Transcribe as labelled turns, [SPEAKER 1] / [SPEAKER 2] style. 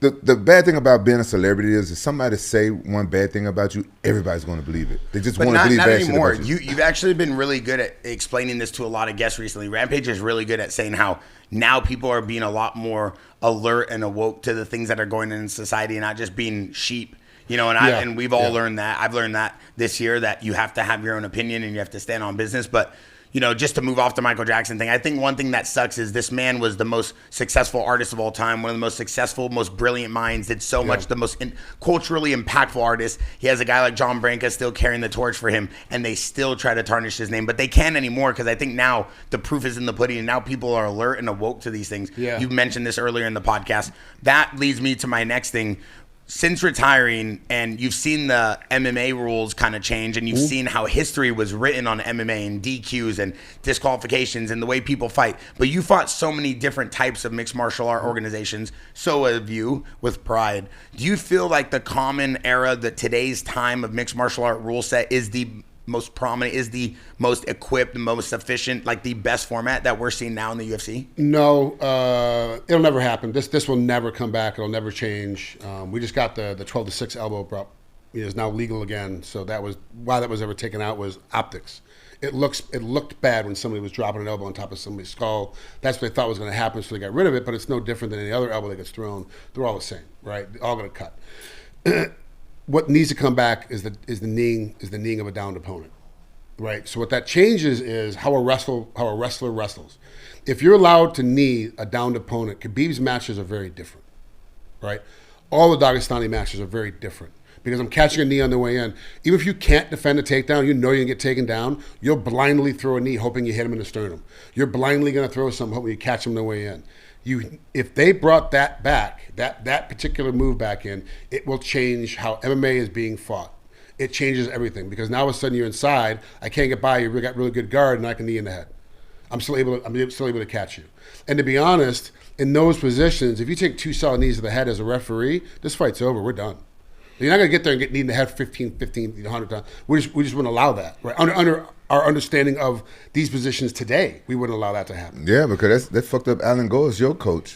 [SPEAKER 1] The bad thing about being a celebrity is if somebody say one bad thing about you, everybody's going to believe it. They just want to believe bad shit about you.
[SPEAKER 2] You've actually been really good at explaining this to a lot of guests recently. Rampage is really good at saying how now people are being a lot more alert and awoke to the things that are going on in society and not just being sheep. You know, and we've all learned that. I've learned that this year, that you have to have your own opinion and you have to stand on business. But you know, just to move off the Michael Jackson thing, I think one thing that sucks is this man was the most successful artist of all time, one of the most successful, most brilliant minds, did so much, the most culturally impactful artist. He has a guy like John Branca still carrying the torch for him, and they still try to tarnish his name. But they can't anymore because I think now the proof is in the pudding, and now people are alert and awoke to these things. Yeah. You mentioned this earlier in the podcast. That leads me to my next thing. Since retiring, and you've seen the MMA rules kind of change, and you've seen how history was written on MMA and DQs and disqualifications and the way people fight. But you fought so many different types of mixed martial art organizations. So have you, with pride. Do you feel like the common era, that today's time of mixed martial art rule set is the most prominent, is the most equipped, the most efficient, like the best format that we're seeing now in the UFC?
[SPEAKER 3] No, it'll never happen. This will never come back. It'll never change. We just got the 12-6 elbow prop. It is now legal again. So that was why that was ever taken out was optics. It looked bad when somebody was dropping an elbow on top of somebody's skull. That's what they thought was going to happen, so they got rid of it. But it's no different than any other elbow that gets thrown. They're all the same, right? They're all going to cut. What needs to come back is the kneeing of a downed opponent, right? So what that changes is how a wrestler wrestles. If you're allowed to knee a downed opponent, Khabib's matches are very different, right? All the Dagestani matches are very different because I'm catching a knee on the way in. Even if you can't defend a takedown, you know you're gonna get taken down. You'll blindly throw a knee, hoping you hit him in the sternum. You're blindly gonna throw something, hoping you catch him on the way in. If they brought that back, that particular move back in, it will change how MMA is being fought. It changes everything because now all of a sudden you're inside. I can't get by you. We got really good guard, and I can knee in the head. I'm still able to catch you. And to be honest, in those positions, if you take 2 solid knees to the head as a referee, this fight's over. We're done. You're not gonna get there and get kneed in the head 15, 100 times. We just wouldn't allow that, right? Under our understanding of these positions today, we wouldn't allow that to happen.
[SPEAKER 1] Yeah, because that fucked up Alan Gore's your coach.